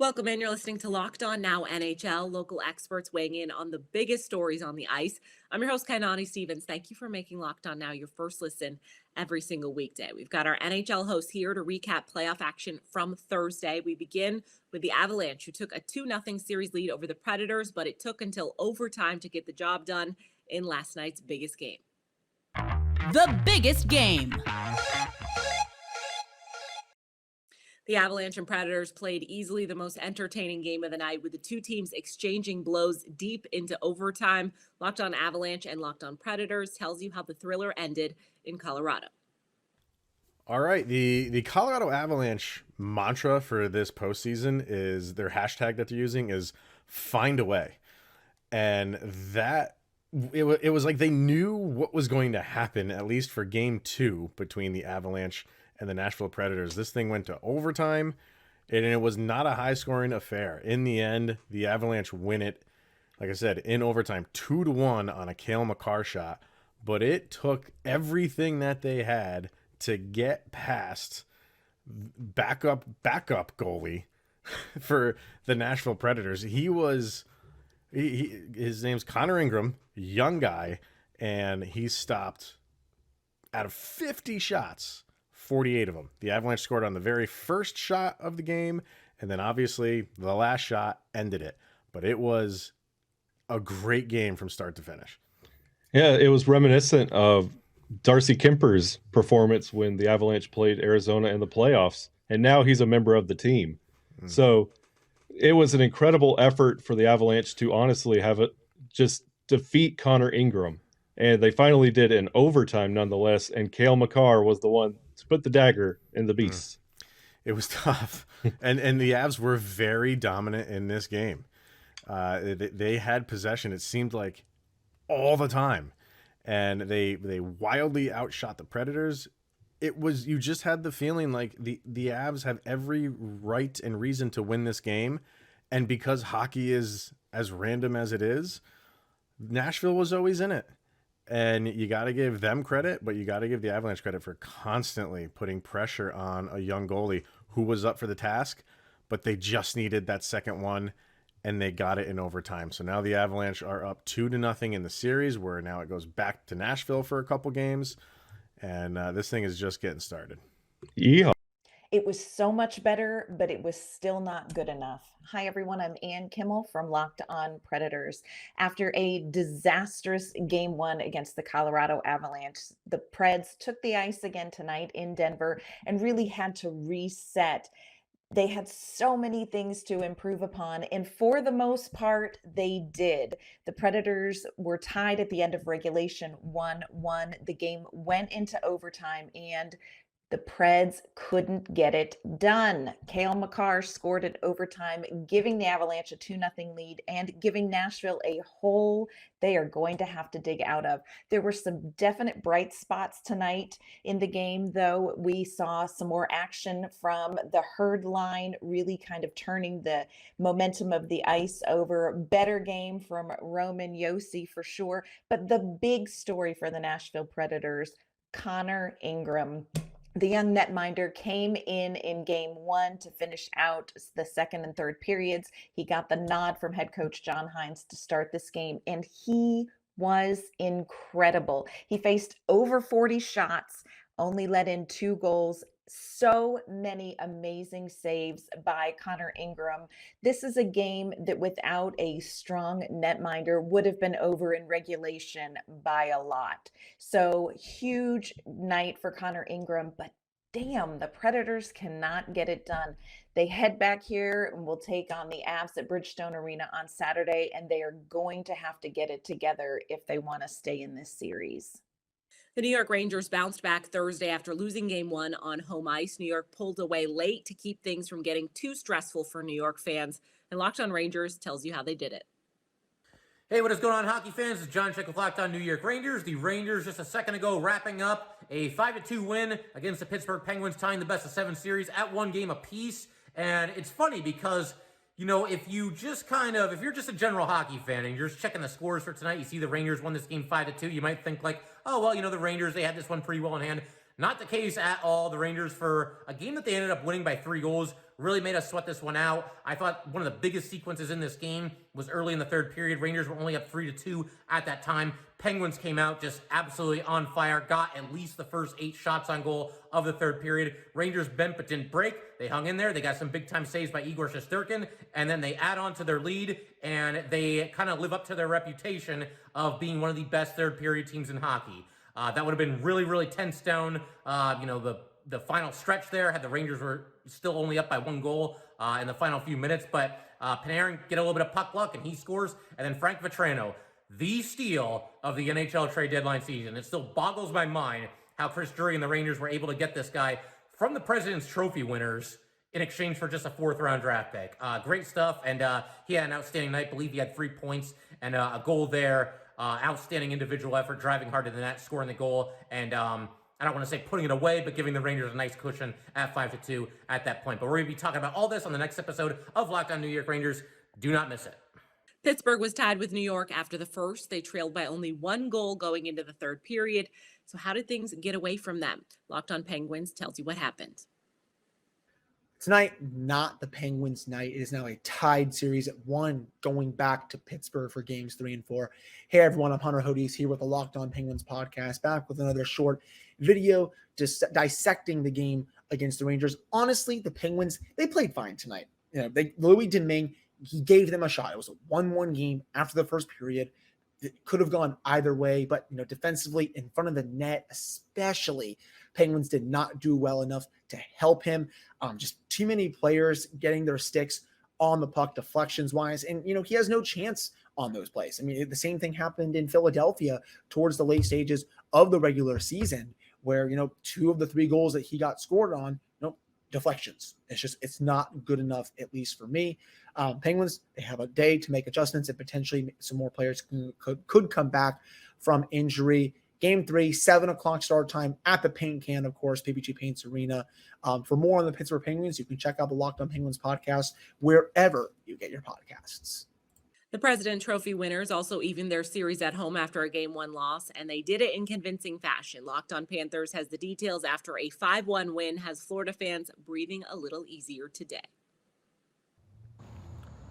Welcome in. You're listening to Locked On Now NHL, local experts weighing in on the biggest stories on the ice. I'm your host, Kainani Stevens. Thank you for making Locked On Now your first listen every single weekday. We've got our NHL host here to recap playoff action from Thursday. We begin with the Avalanche, who took a 2-0 series lead over the Predators, but it took until overtime to get the job done in last night's biggest game. The biggest game. The Avalanche and Predators played easily the most entertaining game of the night, with the two teams exchanging blows deep into overtime. Locked On Avalanche and Locked On Predators tells you how the thriller ended in Colorado. All right, the Colorado Avalanche mantra for this postseason is their hashtag that they're using is find a way. And that it was like they knew what was going to happen, at least for game 2 between the Avalanche and the Nashville Predators. This thing went to overtime, and it was not a high-scoring affair. In the end, the Avalanche win it, like I said, in overtime, 2-1 on a Cale Makar shot. But it took everything that they had to get past backup goalie for the Nashville Predators. His name's Connor Ingram, young guy, and he stopped out of 50 shots, 48 of them. The Avalanche scored on the very first shot of the game, and then obviously the last shot ended it. But it was a great game from start to finish. Yeah, it was reminiscent of Darcy Kemper's performance when the Avalanche played Arizona in the playoffs, and now he's a member of the team. So it was an incredible effort for the Avalanche to honestly have it just defeat Connor Ingram. And they finally did in overtime nonetheless, and Cale Makar was the one to put the dagger in the beast. It was tough. and the Avs were very dominant in this game. They had possession, it seemed like, all the time. And they wildly outshot the Predators. You just had the feeling like the Avs have every right and reason to win this game. And because hockey is as random as it is, Nashville was always in it. And you got to give them credit, but you got to give the Avalanche credit for constantly putting pressure on a young goalie who was up for the task, but they just needed that second one, and they got it in overtime. So now the Avalanche are up 2-0 in the series, where now it goes back to Nashville for a couple games, and this thing is just getting started. Yeah. It was so much better, but it was still not good enough. Hi, everyone. I'm Ann Kimmel from Locked On Predators. After a disastrous Game 1 against the Colorado Avalanche, the Preds took the ice again tonight in Denver and really had to reset. They had so many things to improve upon, and for the most part, they did. The Predators were tied at the end of regulation 1-1. The game went into overtime, and the Preds couldn't get it done. Cale Makar scored in overtime, giving the Avalanche a 2-0 lead and giving Nashville a hole they are going to have to dig out of. There were some definite bright spots tonight in the game, though. We saw some more action from the Herd line, really kind of turning the momentum of the ice over. Better game from Roman Josi for sure. But the big story for the Nashville Predators, Connor Ingram. The young netminder came in Game 1 to finish out the second and third periods. He got the nod from head coach John Hines to start this game, and he was incredible. He faced over 40 shots, only let in 2 goals. So many amazing saves by Connor Ingram. This is a game that without a strong netminder would have been over in regulation by a lot. So huge night for Connor Ingram, but damn, the Predators cannot get it done. They head back here and will take on the Avs at Bridgestone Arena on Saturday, and they are going to have to get it together if they want to stay in this series. The New York Rangers bounced back Thursday after losing Game 1 on home ice. New York pulled away late to keep things from getting too stressful for New York fans. And Locked On Rangers tells you how they did it. Hey, what is going on, hockey fans? It's John Check with Locked On New York Rangers. The Rangers just a second ago wrapping up a 5-2 win against the Pittsburgh Penguins, tying the best of 7 series at 1 game apiece. And it's funny because, you know, if you're just a general hockey fan and you're just checking the scores for tonight, you see the Rangers won this game 5-2, you might think like, oh, well, you know, the Rangers, they had this one pretty well in hand. Not the case at all. The Rangers, for a game that they ended up winning by 3 goals, really made us sweat this one out. I thought one of the biggest sequences in this game was early in the third period. Rangers were only up 3-2 at that time. Penguins came out just absolutely on fire, got at least the first 8 shots on goal of the third period. Rangers bent but didn't break. They hung in there. They got some big-time saves by Igor Shesterkin, and then they add on to their lead, and they kind of live up to their reputation of being one of the best third-period teams in hockey. That would have been really, really tense down, the final stretch there, had the Rangers were still only up by 1 goal in the final few minutes, but Panarin get a little bit of puck luck, and he scores, and then Frank Vetrano, the steal of the NHL trade deadline season. It still boggles my mind how Chris Drury and the Rangers were able to get this guy from the President's Trophy winners in exchange for just a 4th-round draft pick. Great stuff, and he had an outstanding night. I believe he had 3 points and a goal there. Outstanding individual effort, driving hard to the net, scoring the goal, and I don't want to say putting it away, but giving the Rangers a nice cushion at 5-2 at that point. But we're going to be talking about all this on the next episode of Locked On New York Rangers. Do not miss it. Pittsburgh was tied with New York after the first. They trailed by only 1 goal going into the third period. So how did things get away from them? Locked On Penguins tells you what happened. Tonight, not the Penguins' night. It is now a tied series at 1, going back to Pittsburgh for games 3 and 4. Hey, everyone, I'm Hunter Hodes here with the Locked On Penguins podcast, back with another short video just dissecting the game against the Rangers. Honestly, the Penguins, they played fine tonight. Louis Domingue, he gave them a shot. It was a 1-1 game after the first period. It could have gone either way, but defensively in front of the net, especially, Penguins did not do well enough to help him. Just too many players getting their sticks on the puck deflections wise, and he has no chance on those plays. I mean, the same thing happened in Philadelphia towards the late stages of the regular season, where 2 of the 3 goals that he got scored on, deflections. It's not good enough, at least for me. Penguins, they have a day to make adjustments, and potentially some more players could come back from injury. Game 3, 7:00 start time at the Paint Can, of course, PPG Paints Arena. For more on the Pittsburgh Penguins, you can check out the Locked On Penguins podcast wherever you get your podcasts. The President Trophy winners also evened their series at home after a Game 1 loss, and they did it in convincing fashion. Locked On Panthers has the details after a 5-1 win, has Florida fans breathing a little easier today.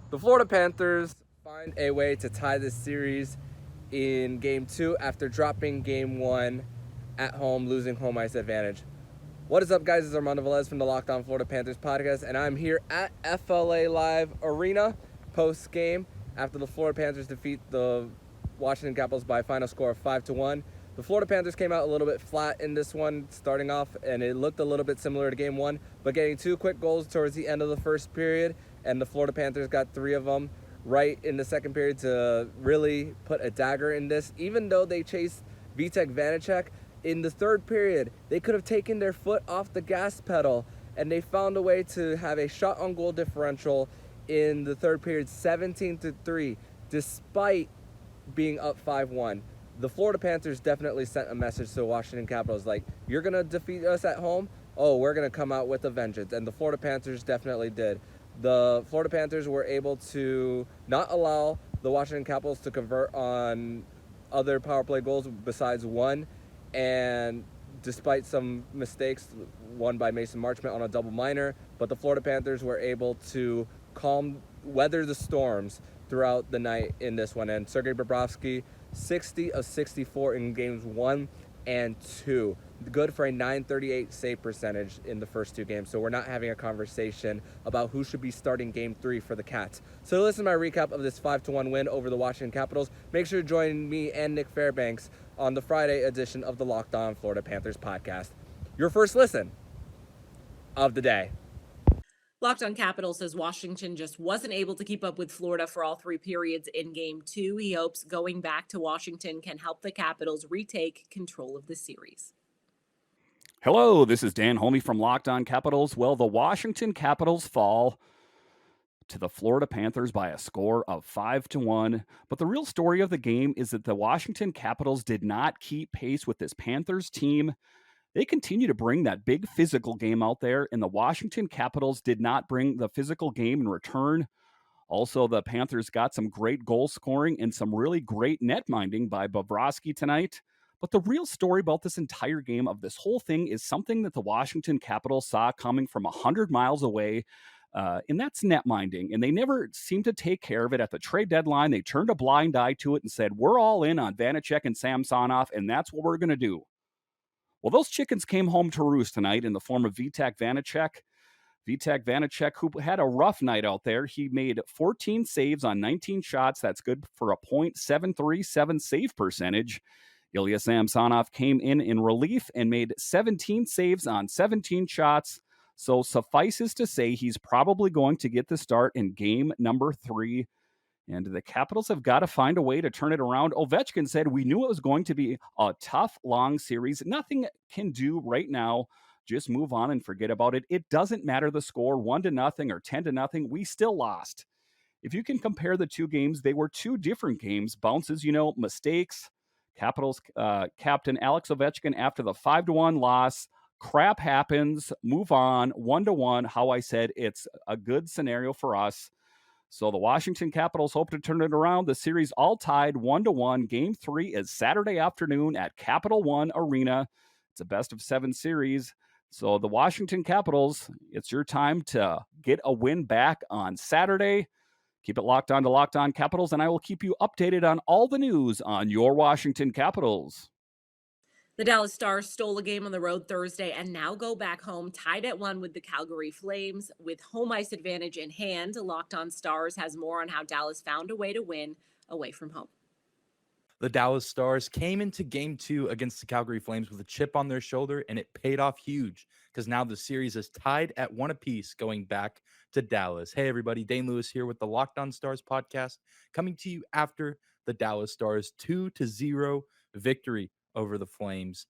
The Florida Panthers find a way to tie this series in Game 2 after dropping Game 1 at home, losing home ice advantage. What is up, guys? This is Armando Velez from the Locked On Florida Panthers podcast, and I'm here at FLA Live Arena post-game after the Florida Panthers defeat the Washington Capitals by a final score of 5-1. The Florida Panthers came out a little bit flat in this one, starting off, and it looked a little bit similar to Game 1, but getting 2 quick goals towards the end of the first period, and the Florida Panthers got 3 of them right in the second period to really put a dagger in this. Even though they chased Vitek Vanacek, in the third period, they could have taken their foot off the gas pedal, and they found a way to have a shot on goal differential in the third period, 17-3, despite being up 5-1. The Florida Panthers definitely sent a message to the Washington Capitals, like, you're going to defeat us at home? Oh, we're going to come out with a vengeance. And the Florida Panthers definitely did. The Florida Panthers were able to not allow the Washington Capitals to convert on other power play goals besides one. And despite some mistakes, one by Mason Marchment on a double minor, but the Florida Panthers were able to weather the storms throughout the night in this one. And Sergei Bobrovsky, 60 of 64 in games 1 and 2. Good for a .938 save percentage in the first 2 games. So we're not having a conversation about who should be starting Game 3 for the Cats. So listen to my recap of this 5-1 win over the Washington Capitals. Make sure to join me and Nick Fairbanks on the Friday edition of the Locked On Florida Panthers podcast. Your first listen of the day. Locked On Capitals says Washington just wasn't able to keep up with Florida for all 3 periods in Game 2. He hopes going back to Washington can help the Capitals retake control of the series. Hello, this is Dan Holme from Locked On Capitals. Well, the Washington Capitals fall to the Florida Panthers by a score of 5-1. But the real story of the game is that the Washington Capitals did not keep pace with this Panthers team. They continue to bring that big physical game out there, and the Washington Capitals did not bring the physical game in return. Also, the Panthers got some great goal scoring and some really great net minding by Bobrovsky tonight. But the real story about this entire game, of this whole thing, is something that the Washington Capitals saw coming from 100 miles away. And that's net minding. And they never seem to take care of it at the trade deadline. They turned a blind eye to it and said, we're all in on Vanacek and Samsonov, and that's what we're going to do. Well, those chickens came home to roost tonight in the form of Vitek Vanacek. Vitek Vanacek, who had a rough night out there. He made 14 saves on 19 shots. That's good for a .737 save percentage. Ilya Samsonov came in relief and made 17 saves on 17 shots. So suffices to say he's probably going to get the start in game number 3. And the Capitals have got to find a way to turn it around. Ovechkin said, we knew it was going to be a tough, long series. Nothing can do right now. Just move on and forget about it. It doesn't matter the score, 1-0 or 10-0. We still lost. If you can compare the two games, they were two different games. Bounces, mistakes. Capitals captain Alex Ovechkin after the 5-1 loss. Crap happens. Move on. 1-1. How I said, it's a good scenario for us. So the Washington Capitals hope to turn it around. The series all tied 1-1. Game 3 is Saturday afternoon at Capital One Arena. It's a best-of-7 series. So the Washington Capitals, it's your time to get a win back on Saturday. Keep it locked on to Locked On Capitals, and I will keep you updated on all the news on your Washington Capitals. The Dallas Stars stole a game on the road Thursday and now go back home tied at 1 with the Calgary Flames. With home ice advantage in hand, Locked On Stars has more on how Dallas found a way to win away from home. The Dallas Stars came into game 2 against the Calgary Flames with a chip on their shoulder, and it paid off huge because now the series is tied at 1 apiece going back to Dallas. Hey, everybody. Dane Lewis here with the Locked On Stars podcast, coming to you after the Dallas Stars 2-0 victory over the Flames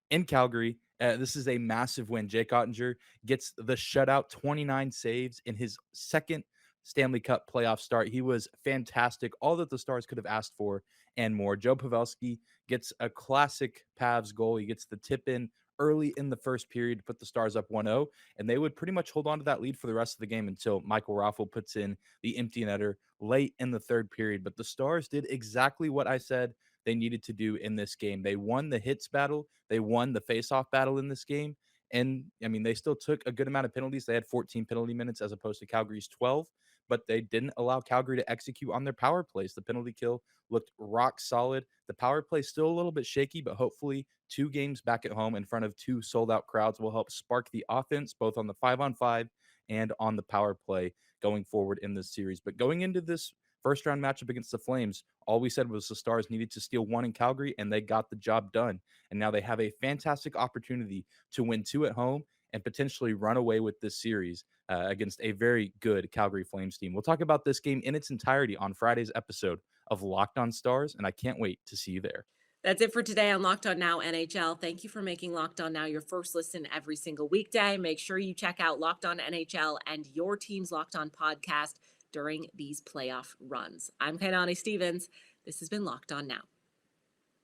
in Calgary. This is a massive win. Jake Ottinger gets the shutout, 29 saves in his second Stanley Cup playoff start. He was fantastic. All that the Stars could have asked for and more. Joe Pavelski gets a classic Pavs goal. He gets the tip in early in the first period to put the Stars up 1-0, and they would pretty much hold on to that lead for the rest of the game until Michael Raffl puts in the empty netter late in the third period. But the Stars did exactly what I said they needed to do in this game. They won the hits battle. They won the face-off battle in this game. And, I mean, they still took a good amount of penalties. They had 14 penalty minutes as opposed to Calgary's 12, but they didn't allow Calgary to execute on their power plays. The penalty kill looked rock solid. The power play still a little bit shaky, but hopefully 2 games back at home in front of 2 sold-out crowds will help spark the offense, both on the 5-on-5 and on the power play going forward in this series. But going into this first-round matchup against the Flames, all we said was the Stars needed to steal 1 in Calgary, and they got the job done. And now they have a fantastic opportunity to win 2 at home and potentially run away with this series against a very good Calgary Flames team. We'll talk about this game in its entirety on Friday's episode of Locked On Stars, and I can't wait to see you there. That's it for today on Locked On Now NHL. Thank you for making Locked On Now your first listen every single weekday. Make sure you check out Locked On NHL and your team's Locked On podcast during these playoff runs. I'm Kainani Stevens. This has been Locked On Now.